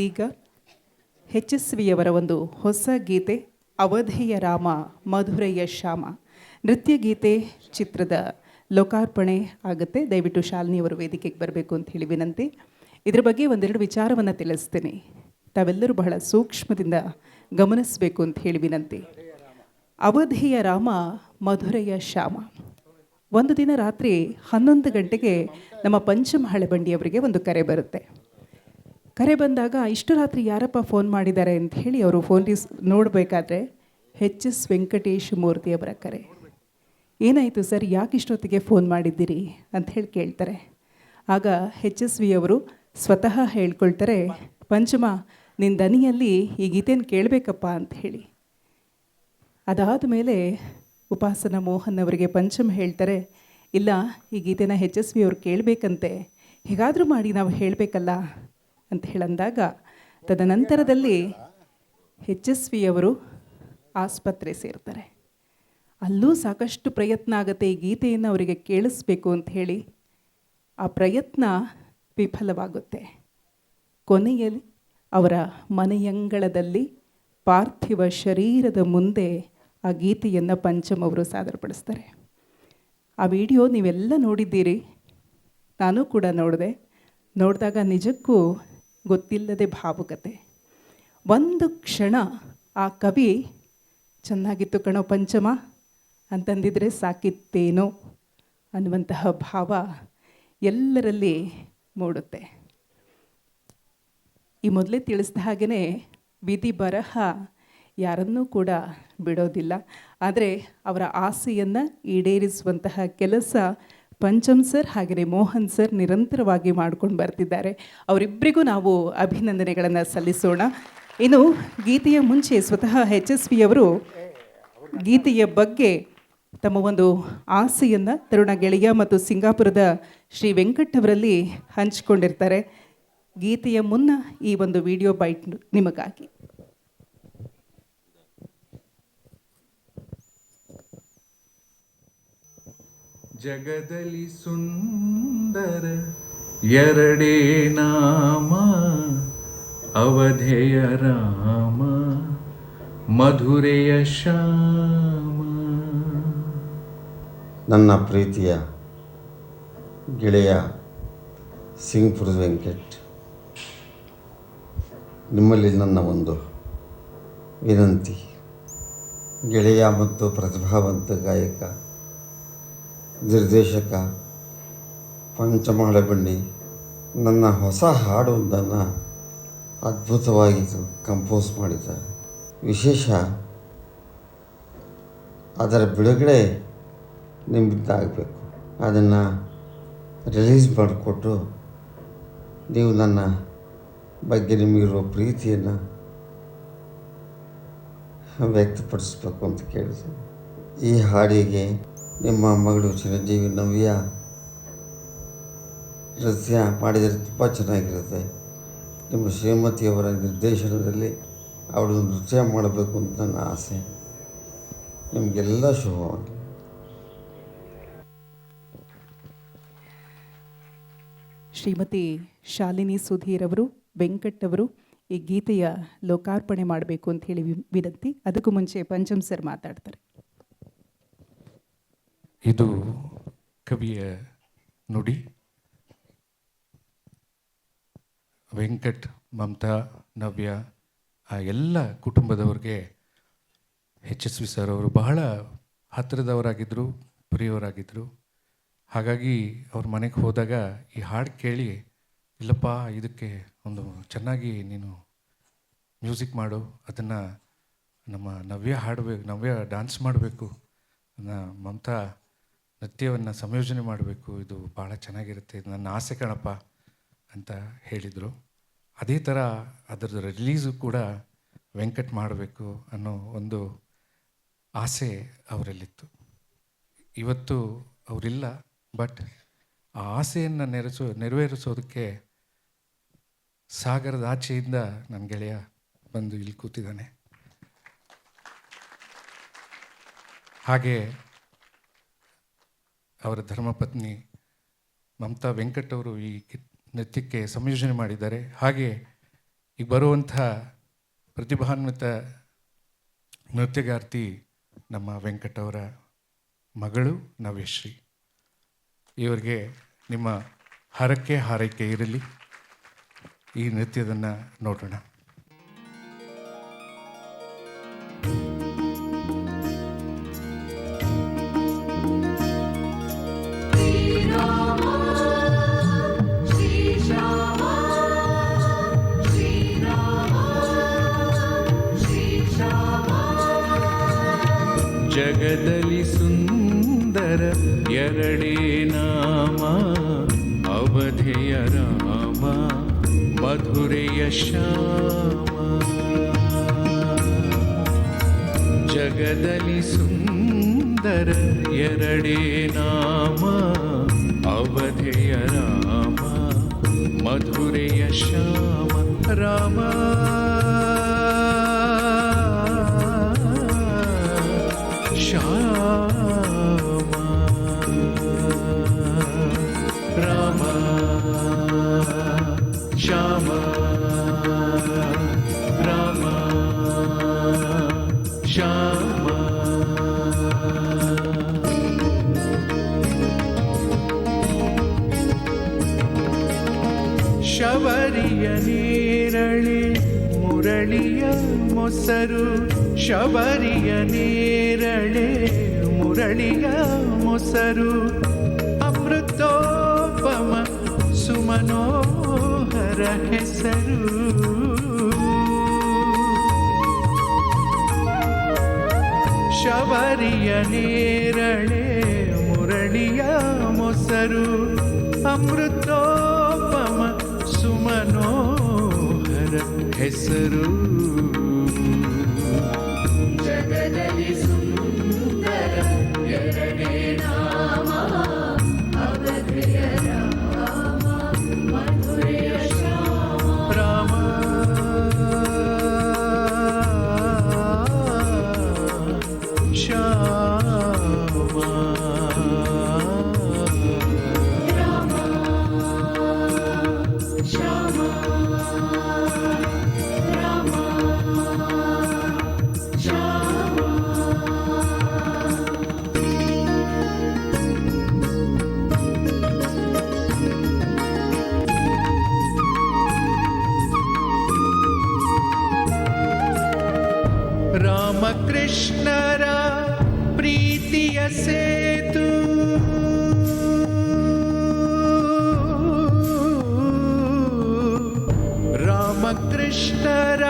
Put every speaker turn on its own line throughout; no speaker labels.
ಇದೀಗ HSVಯವರ ಒಂದು ಹೊಸ ಗೀತೆ ಅವಧೇಯ ರಾಮ ಮಧುರೆಯ ಶ್ಯಾಮ ನೃತ್ಯ ಗೀತೆ ಚಿತ್ರದ ಲೋಕಾರ್ಪಣೆ ಆಗುತ್ತೆ. ದಯವಿಟ್ಟು ಶಾಲಿನಿಯವರು ವೇದಿಕೆಗೆ ಬರಬೇಕು ಅಂತ ಹೇಳಿ ವಿನಂತಿ. ಇದರ ಬಗ್ಗೆ ಒಂದೆರಡು ವಿಚಾರವನ್ನು ತಿಳಿಸ್ತೀನಿ, ತಾವೆಲ್ಲರೂ ಬಹಳ ಸೂಕ್ಷ್ಮದಿಂದ ಗಮನಿಸಬೇಕು ಅಂತ ಹೇಳಿ ವಿನಂತಿ. ಅವಧೇಯ ರಾಮ ಮಧುರೆಯ ಶ್ಯಾಮ. ಒಂದು ದಿನ ರಾತ್ರಿ 11 ಗಂಟೆಗೆ ನಮ್ಮ ಪಂಚಮ ಹಳೆಬಂಡಿಯವರಿಗೆ ಒಂದು ಕರೆ ಬರುತ್ತೆ. ಕರೆ ಬಂದಾಗ ಇಷ್ಟು ರಾತ್ರಿ ಯಾರಪ್ಪ ಫೋನ್ ಮಾಡಿದ್ದಾರೆ ಅಂತ ಹೇಳಿ ಅವರು ಫೋನ್ ನೋಡಬೇಕಾದ್ರೆ HS ವೆಂಕಟೇಶ್ ಮೂರ್ತಿಯವರ ಕರೆ. ಏನಾಯಿತು ಸರ್, ಯಾಕೆ ಇಷ್ಟೊತ್ತಿಗೆ ಫೋನ್ ಮಾಡಿದ್ದೀರಿ ಅಂತ ಹೇಳಿ ಕೇಳ್ತಾರೆ. ಆಗ HSVಯವರು ಸ್ವತಃ ಹೇಳ್ಕೊಳ್ತಾರೆ, ಪಂಚಮ ನಿನ್ನ ದನಿಯಲ್ಲಿ ಈ ಗೀತೆಯನ್ನು ಕೇಳಬೇಕಪ್ಪ ಅಂತ ಹೇಳಿ. ಅದಾದ ಮೇಲೆ ಉಪಾಸನ ಮೋಹನ್ ಅವರಿಗೆ ಪಂಚಮ್ ಹೇಳ್ತಾರೆ, ಇಲ್ಲ ಈ ಗೀತೆನ HSVಯವರು ಕೇಳಬೇಕಂತೆ, ಹೇಗಾದರೂ ಮಾಡಿ ನಾವು ಹೇಳಬೇಕಲ್ಲ ಅಂತ ಹೇಳಂದಾಗ ತದನಂತರದಲ್ಲಿ HSVಯವರು ಆಸ್ಪತ್ರೆ ಸೇರ್ತಾರೆ. ಅಲ್ಲೂ ಸಾಕಷ್ಟು ಪ್ರಯತ್ನ ಆಗುತ್ತೆ ಈ ಗೀತೆಯನ್ನು ಅವರಿಗೆ ಕೇಳಿಸ್ಬೇಕು ಅಂತ ಹೇಳಿ. ಆ ಪ್ರಯತ್ನ ವಿಫಲವಾಗುತ್ತೆ. ಕೊನೆಯಲ್ಲಿ ಅವರ ಮನೆಯಂಗಳದಲ್ಲಿ ಪಾರ್ಥಿವ ಶರೀರದ ಮುಂದೆ ಆ ಗೀತೆಯನ್ನು ಪಂಚಮ್ ಅವರು ಸಾದರಪಡಿಸ್ತಾರೆ. ಆ ವಿಡಿಯೋ ನೀವೆಲ್ಲ ನೋಡಿದ್ದೀರಿ, ನಾನು ಕೂಡ ನೋಡಿದಾಗ ನಿಜಕ್ಕೂ ಗೊತ್ತಿಲ್ಲದೆ ಭಾವುಕತೆ. ಒಂದು ಕ್ಷಣ ಆ ಕವಿ ಚೆನ್ನಾಗಿತ್ತು ಕಣೋ ಪಂಚಮ ಅಂತಂದಿದ್ರೆ ಸಾಕಿತ್ತೇನೋ ಅನ್ನುವಂತಹ ಭಾವ ಎಲ್ಲರಲ್ಲಿ ಮೂಡುತ್ತೆ. ಈ ಮೊದಲೇ ತಿಳಿಸಿದ ಹಾಗೆಯೇ ವಿಧಿ ಬರಹ ಯಾರನ್ನೂ ಕೂಡ ಬಿಡೋದಿಲ್ಲ. ಆದರೆ ಅವರ ಆಸೆಯನ್ನು ಈಡೇರಿಸುವಂತಹ ಕೆಲಸ ಪಂಚಮ್ ಸರ್ ಹಾಗೆಯೇ ಮೋಹನ್ ಸರ್ ನಿರಂತರವಾಗಿ ಮಾಡ್ಕೊಂಡು ಬರ್ತಿದ್ದಾರೆ. ಅವರಿಬ್ಬರಿಗೂ ನಾವು ಅಭಿನಂದನೆಗಳನ್ನು ಸಲ್ಲಿಸೋಣ. ಇನ್ನು ಗೀತೆಯ ಮುಂಚೆ ಸ್ವತಃ HSVಯವರು ಗೀತೆಯ ಬಗ್ಗೆ ತಮ್ಮ ಒಂದು ಆಸೆಯನ್ನು ತರುಣ ಗೆಳೆಯ ಮತ್ತು ಸಿಂಗಾಪುರದ ಶ್ರೀ ವೆಂಕಟ್ ಅವರಲ್ಲಿ ಹಂಚಿಕೊಂಡಿರ್ತಾರೆ. ಗೀತೆಯ ಮುನ್ನ ಈ ಒಂದು ವಿಡಿಯೋ ಬೈಟ್ ನಿಮಗಾಗಿ.
ಜಗದಲ್ಲಿ ಸುಂದರ ಎರಡೇ ನಾಮ, ಅವಧೇಯ ರಾಮ ಮಧುರೆಯ ಶ್ಯಾಮ.
ನನ್ನ ಪ್ರೀತಿಯ ಗೆಳೆಯ ಸಿಂಗ್ಪುರದ ವೆಂಕಟ್, ನಿಮ್ಮಲ್ಲಿ ನನ್ನ ಒಂದು ವಿನಂತಿ. ಗೆಳೆಯ ಮತ್ತು ಪ್ರತಿಭಾವಂತ ಗಾಯಕ ನಿರ್ದೇಶಕ ಪಂಚಮ ಹಳೆಬಂಡಿ ನನ್ನ ಹೊಸ ಹಾಡೊಂದನ್ನು ಅದ್ಭುತವಾಗಿ ಕಂಪೋಸ್ ಮಾಡಿದ್ದಾರೆ. ವಿಶೇಷ ಅದರ ಬಿಡುಗಡೆ ನಿಮ್ಮಿಂದ ಆಗಬೇಕು. ಅದನ್ನು ರಿಲೀಸ್ ಮಾಡಿಕೊಟ್ಟು ನೀವು ನನ್ನ ಬಗ್ಗೆ ನಿಮಗಿರುವ ಪ್ರೀತಿಯನ್ನು ವ್ಯಕ್ತಪಡಿಸ್ಬೇಕು ಅಂತ ಕೇಳಿದೆ. ಈ ಹಾಡಿಗೆ ನಿಮ್ಮ ಮಗಳು ಚಿರಂಜೀವಿ ನವ್ಯ ನೃತ್ಯ ಮಾಡಿದರೆ ತುಂಬ ಚೆನ್ನಾಗಿರುತ್ತೆ. ನಿಮ್ಮ ಶ್ರೀಮತಿಯವರ ನಿರ್ದೇಶನದಲ್ಲಿ ಅವಳು ನೃತ್ಯ ಮಾಡಬೇಕು ಅಂತ ನನ್ನ ಆಸೆ. ನಿಮಗೆಲ್ಲ ಶುಭವಾಗಿ.
ಶ್ರೀಮತಿ ಶಾಲಿನಿ ಸುಧೀರ್ ಅವರು, ವೆಂಕಟ್ ಅವರು ಈ ಗೀತೆಯ ಲೋಕಾರ್ಪಣೆ ಮಾಡಬೇಕು ಅಂತ ಹೇಳಿ ವಿನಂತಿ. ಅದಕ್ಕೂ ಮುಂಚೆ ಪಂಚಮ್ ಸರ್ ಮಾತಾಡ್ತಾರೆ.
ಇದು ಕವಿಯ ನುಡಿ. ವೆಂಕಟ್, ಮಮತಾ, ನವ್ಯ ಆ ಎಲ್ಲ ಕುಟುಂಬದವ್ರಿಗೆ HSV ಸರ್ ಅವರು ಬಹಳ ಹತ್ತಿರದವರಾಗಿದ್ದರು, ಪ್ರಿಯವರಾಗಿದ್ದರು. ಹಾಗಾಗಿ ಅವ್ರ ಮನೆಗೆ ಹೋದಾಗ ಈ ಹಾಡು ಕೇಳಿ, ಇಲ್ಲಪ್ಪ ಇದಕ್ಕೆ ಒಂದು ಚೆನ್ನಾಗಿ ನೀನು ಮ್ಯೂಸಿಕ್ ಮಾಡು, ಅದನ್ನು ನಮ್ಮ ನವ್ಯ ಹಾಡಬೇಕು, ನವ್ಯ ಡ್ಯಾನ್ಸ್ ಮಾಡಬೇಕು, ಮಮತಾ ನೃತ್ಯವನ್ನು ಸಂಯೋಜನೆ ಮಾಡಬೇಕು, ಇದು ಭಾಳ ಚೆನ್ನಾಗಿರುತ್ತೆ, ಇದು ನನ್ನ ಆಸೆ ಕಣಪ್ಪ ಅಂತ ಹೇಳಿದರು. ಅದೇ ಥರ ಅದರದ್ದು ರಿಲೀಸು ಕೂಡ ವೆಂಕಟ್ ಮಾಡಬೇಕು ಅನ್ನೋ ಒಂದು ಆಸೆ ಅವರಲ್ಲಿತ್ತು. ಇವತ್ತು ಅವರಿಲ್ಲ, ಬಟ್ ಆ ಆಸೆಯನ್ನು ನೆರವೇರಿಸೋದಕ್ಕೆ ಸಾಗರದ ಆಚೆಯಿಂದ ನನ್ನ ಗೆಳೆಯ ಬಂದು ಇಲ್ಲಿ ಕೂತಿದ್ದಾನೆ. ಹಾಗೆ ಅವರ ಧರ್ಮಪತ್ನಿ ಮಮತಾ ವೆಂಕಟ್ ಅವರು ಈ ನೃತ್ಯಕ್ಕೆ ಸಂಯೋಜನೆ ಮಾಡಿದ್ದಾರೆ. ಹಾಗೆ ಈಗ ಬರುವಂಥ ಪ್ರತಿಭಾನ್ವಿತ ನೃತ್ಯಗಾರ್ತಿ ನಮ್ಮ ವೆಂಕಟ್ ಅವರ ಮಗಳು ನವ್ಯಶ್ರೀ. ಇವರಿಗೆ ನಿಮ್ಮ ಹರಕೆ ಹಾರೈಕೆ ಇರಲಿ. ಈ ನೃತ್ಯದನ್ನು ನೋಡೋಣ.
ಜಗದಲ್ಲಿ ಸುಂದರ ಎರಡೇ ನಾಮ, ಅವಧೆಯ ರಾಮ ಮಧುರೆಯ ಶ್ಯಾಮ. ಜಗದಲ್ಲಿ ಸುಂದರ ಎರಡೇ ನಾಮ, ಅವಧೆಯ ರಾಮ ಮಧುರೆಯ ಶ್ಯಾಮ. ರಾಮ ಶ್ಯಾಮ, ರಾಮ ಶ್ಯಾಮ, ರಾಮ ಶ್ಯಾಮ. ಶಬರಿಯ ನೇರಳೆ ಮುರಳಿಯ ಮೊಸರು, ಶಬರಿಯ ನೇರಳೆ ಮುರಳಿಯ ಮೊಸರು. ಅಮೃತೋಪಮ ಸುಮನೋಹರ ಹೆಸರು. ಶಬರಿಯ ನೇರಳೆ ಮುರಳಿಯ ಮೊಸರು, ಅಮೃತೋಪಮ ಸುಮನೋಹರ ಹೆಸರು.
ಜಗದಲ್ಲಿ ಸುಂದರ ಎರಡೇ ನಾಮ, ಅವಧೆಯ ರಾಮ ಮಧುರೆಯ ಶ್ಯಾಮ.
ರಾಮ ಶ್ಯಾಮ,
ರಾಮ ಶ್ಯಾಮ, ರಾಮ ಶ್ಯಾಮ.
ರಾಮಕೃಷ್ಣರ ಪ್ರೀತಿಯ ಸೇತು, ರಾಮಕೃಷ್ಣರ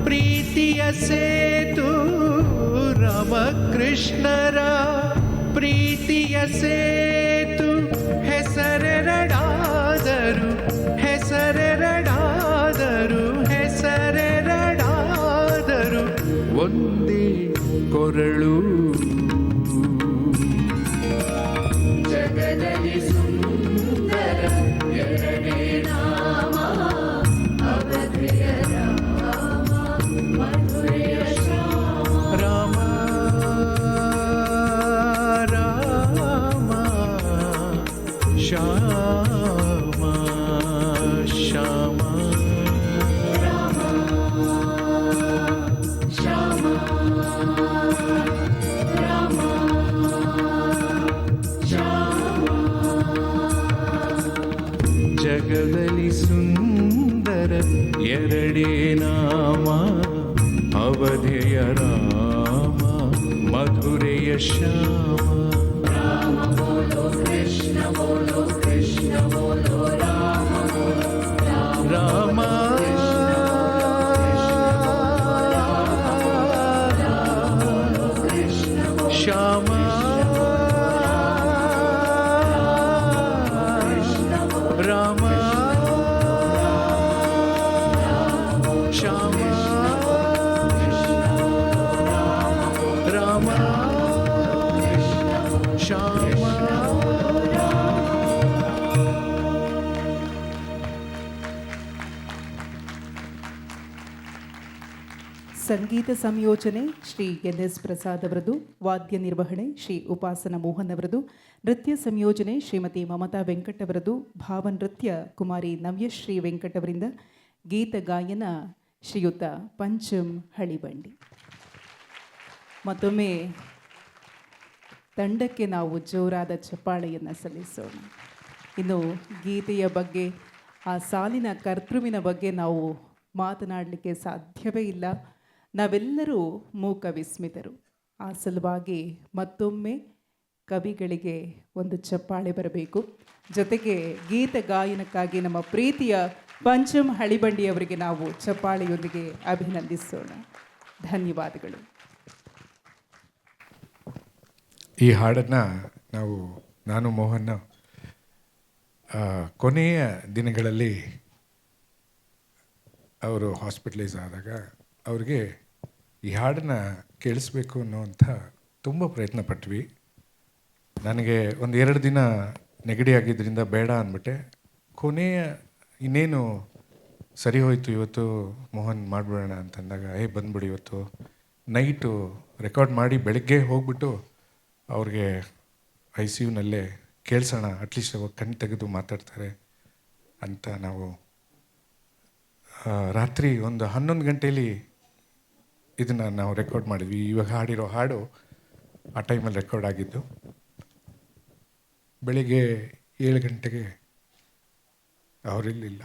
ಪ್ರೀತಿಯ ಸೇತು, ರಾಮಕೃಷ್ಣರ ಪ್ರೀತಿಯ ಸೇತು. ಹೆಸರೆರಡಾದರು ಹೆಸರೆರಡಾದರು ಹೆಸರೆರಡಾದರು ಒಂದೇ ಕೊರಳು.
ಜಗದಲ್ಲಿ ಸುಂದರ ಎರಡೇ ನಾಮ, ಅವಧೆಯ ರಾಮ ಮಧುರೆಯ ಶ್ಯಾಮ.
ರಾಮ ರಾಮ ಶ್ಯಾಮ ಶ್ಯಾಮ,
ರಾಮ ಶ್ಯಾಮ, ರಾಮ ಶ್ಯಾಮ.
ಜಗದಲ್ಲಿ ಸುಂದರ ಎರಡೇ ನಾಮ, ಅವಧೆಯ ರಾಮ ಮಧುರೆಯ ಶ್ಯಾಮ.
ರಾಮ ಬೋಲೋ ಕೃಷ್ಣ ಬೋಲೋ ಕೃಷ್ಣ ಬೋಲೋ ರಾಮ ಬೋಲೋ
ರಾಮ ಶ್ಯಾಮ, ರಾಮ ಶ್ಯಾಮ, ರಾಮ ಶ್ಯಾಮ.
ಸಂಗೀತ ಸಂಯೋಜನೆ ಶ್ರೀ ಎನ್.ಎಸ್. ಪ್ರಸಾದ್ ಅವರದು, ವಾದ್ಯ ನಿರ್ವಹಣೆ ಶ್ರೀ ಉಪಾಸನ ಮೋಹನ್ ಅವರದು, ನೃತ್ಯ ಸಂಯೋಜನೆ ಶ್ರೀಮತಿ ಮಮತಾ ವೆಂಕಟ್ ಅವರದು, ಭಾವನೃತ್ಯ ಕುಮಾರಿ ನವ್ಯಶ್ರೀ ವೆಂಕಟ್ ಅವರಿಂದ, ಗೀತ ಗಾಯನ ಶ್ರೀಯುತ ಪಂಚಮ್ ಹಳಿಬಂಡಿ. ಮತ್ತೊಮ್ಮೆ ತಂಡಕ್ಕೆ ನಾವು ಜೋರಾದ ಚಪ್ಪಾಳೆಯನ್ನು ಸಲ್ಲಿಸೋಣ. ಇನ್ನು ಗೀತೆಯ ಬಗ್ಗೆ, ಆ ಸಾಲಿನ ಕರ್ತೃವಿನ ಬಗ್ಗೆ ನಾವು ಮಾತನಾಡಲಿಕ್ಕೆ ಸಾಧ್ಯವೇ ಇಲ್ಲ. ನಾವೆಲ್ಲರೂ ಮೂಕ ವಿಸ್ಮಿತರು. ಆ ಸಲುವಾಗಿ ಮತ್ತೊಮ್ಮೆ ಕವಿಗಳಿಗೆ ಒಂದು ಚಪ್ಪಾಳೆ ಬರಬೇಕು. ಜೊತೆಗೆ ಗೀತ ಗಾಯನಕ್ಕಾಗಿ ನಮ್ಮ ಪ್ರೀತಿಯ ಪಂಚಮ್ ಹಳಿಬಂಡಿಯವರಿಗೆ ನಾವು ಚಪ್ಪಾಳೆಯೊಂದಿಗೆ ಅಭಿನಂದಿಸೋಣ. ಧನ್ಯವಾದಗಳು.
ಈ ಹಾಡನ್ನು ನಾನು ಮೋಹನ್ ಕೊನೆಯ ದಿನಗಳಲ್ಲಿ ಅವರು ಹಾಸ್ಪಿಟಲೈಸ್ ಆದಾಗ ಅವ್ರಿಗೆ ಈ ಹಾಡನ್ನು ಕೇಳಿಸ್ಬೇಕು ಅನ್ನೋವಂಥ ತುಂಬ ಪ್ರಯತ್ನ ಪಟ್ವಿ. ನನಗೆ ಒಂದು 2 ದಿನ ನೆಗಡಿ ಆಗಿದ್ದರಿಂದ ಬೇಡ ಅಂದ್ಬಿಟ್ಟೆ. ಕೊನೆಯ ಇನ್ನೇನು ಸರಿ ಹೋಯಿತು, ಇವತ್ತು ಮೋಹನ್ ಮಾಡಿಬಿಡೋಣ ಅಂತಂದಾಗ ಬಂದ್ಬಿಡಿ ಇವತ್ತು ನೈಟು ರೆಕಾರ್ಡ್ ಮಾಡಿ ಬೆಳಗ್ಗೆ ಹೋಗ್ಬಿಟ್ಟು ಅವ್ರಿಗೆ ICUನಲ್ಲೇ ಕೇಳಿಸೋಣ, ಅಟ್ಲೀಸ್ಟ್ ಅವಾಗ ಕಣ್ಣು ತೆಗೆದು ಮಾತಾಡ್ತಾರೆ ಅಂತ ನಾವು ರಾತ್ರಿ ಒಂದು 11 ಗಂಟೇಲಿ ಇದನ್ನು ನಾವು ರೆಕಾರ್ಡ್ ಮಾಡಿದ್ವಿ. ಇವಾಗ ಹಾಡಿರೋ ಹಾಡು ಆ ಟೈಮಲ್ಲಿ ರೆಕಾರ್ಡ್ ಆಗಿದ್ದು. ಬೆಳಿಗ್ಗೆ 7 ಗಂಟೆಗೆ ಅವರಿರಲಿಲ್ಲ.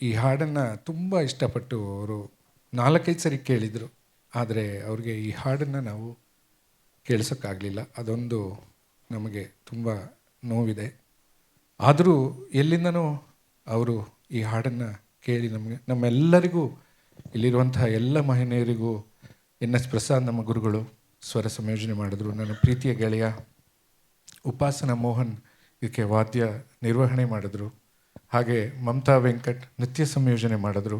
ಈ ಹಾಡನ್ನು ತುಂಬ ಇಷ್ಟಪಟ್ಟು ಅವರು 4-5 ಸರಿ ಕೇಳಿದರು. ಆದರೆ ಅವ್ರಿಗೆ ಈ ಹಾಡನ್ನು ನಾವು ಕೇಳಿಸೋಕ್ಕಾಗಲಿಲ್ಲ. ಅದೊಂದು ನಮಗೆ ತುಂಬ ನೋವಿದೆ. ಆದರೂ ಎಲ್ಲಿಂದನೋ ಅವರು ಈ ಹಾಡನ್ನು ಕೇಳಿ ನಮ್ಮೆಲ್ಲರಿಗೂ, ಇಲ್ಲಿರುವಂತಹ ಎಲ್ಲ ಮಹಿಳೆಯರಿಗೂ NS ಪ್ರಸಾದ್ ನಮ್ಮ ಗುರುಗಳು ಸ್ವರ ಸಂಯೋಜನೆ ಮಾಡಿದ್ರು. ನನ್ನ ಪ್ರೀತಿಯ ಗೆಳೆಯ ಉಪಾಸನ ಮೋಹನ್ ಇದಕ್ಕೆ ವಾದ್ಯ ನಿರ್ವಹಣೆ ಮಾಡಿದ್ರು. ಹಾಗೆ ಮಮತಾ ವೆಂಕಟ್ ನೃತ್ಯ ಸಂಯೋಜನೆ ಮಾಡಿದ್ರು.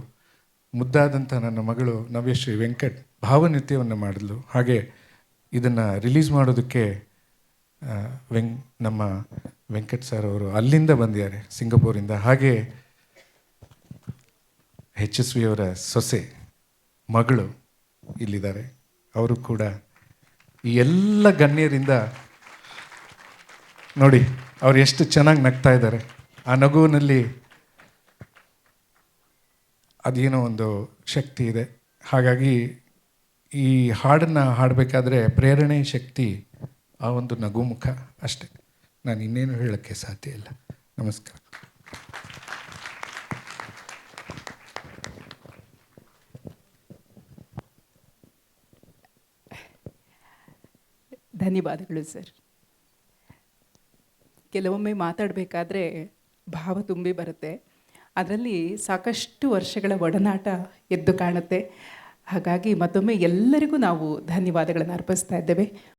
ಮುದ್ದಾದಂಥ ನನ್ನ ಮಗಳು ನವ್ಯಶ್ರೀ ವೆಂಕಟ್ ಭಾವನೃತ್ಯವನ್ನು ಮಾಡಿದ್ಲು. ಹಾಗೆ ಇದನ್ನು ರಿಲೀಸ್ ಮಾಡೋದಕ್ಕೆ ನಮ್ಮ ವೆಂಕಟ್ ಸರ್ ಅವರು ಅಲ್ಲಿಂದ ಬಂದಿದ್ದಾರೆ, ಸಿಂಗಪೂರಿಂದ. ಹಾಗೆ HSV ಅವರ ಸೊಸೆ ಮಗಳು ಇಲ್ಲಿದ್ದಾರೆ. ಅವರು ಕೂಡ ಈ ಎಲ್ಲ ಗಣ್ಯರಿಂದ ನೋಡಿ ಅವ್ರು ಎಷ್ಟು ಚೆನ್ನಾಗಿ ನಗ್ತಾ ಇದ್ದಾರೆ. ಆ ನಗುವಿನಲ್ಲಿ ಅದೇನೋ ಒಂದು ಶಕ್ತಿ ಇದೆ. ಹಾಗಾಗಿ ಈ ಹಾಡನ್ನು ಹಾಡಬೇಕಾದ್ರೆ ಪ್ರೇರಣೆ ಶಕ್ತಿ ಆ ಒಂದು ನಗು ಮುಖ ಅಷ್ಟೆ. ನಾನು ಇನ್ನೇನು ಹೇಳೋಕ್ಕೆ ಸಾಧ್ಯ ಇಲ್ಲ. ನಮಸ್ಕಾರ.
ಧನ್ಯವಾದಗಳು ಸರ್. ಕೆಲವೊಮ್ಮೆ ಮಾತಾಡಬೇಕಾದ್ರೆ ಭಾವ ತುಂಬಿ ಬರುತ್ತೆ. ಅದರಲ್ಲಿ ಸಾಕಷ್ಟು ವರ್ಷಗಳ ಒಡನಾಟ ಎದ್ದು ಕಾಣುತ್ತೆ. ಹಾಗಾಗಿ ಮತ್ತೊಮ್ಮೆ ಎಲ್ಲರಿಗೂ ನಾವು ಧನ್ಯವಾದಗಳನ್ನು ಅರ್ಪಿಸ್ತಾ ಇದ್ದೇವೆ.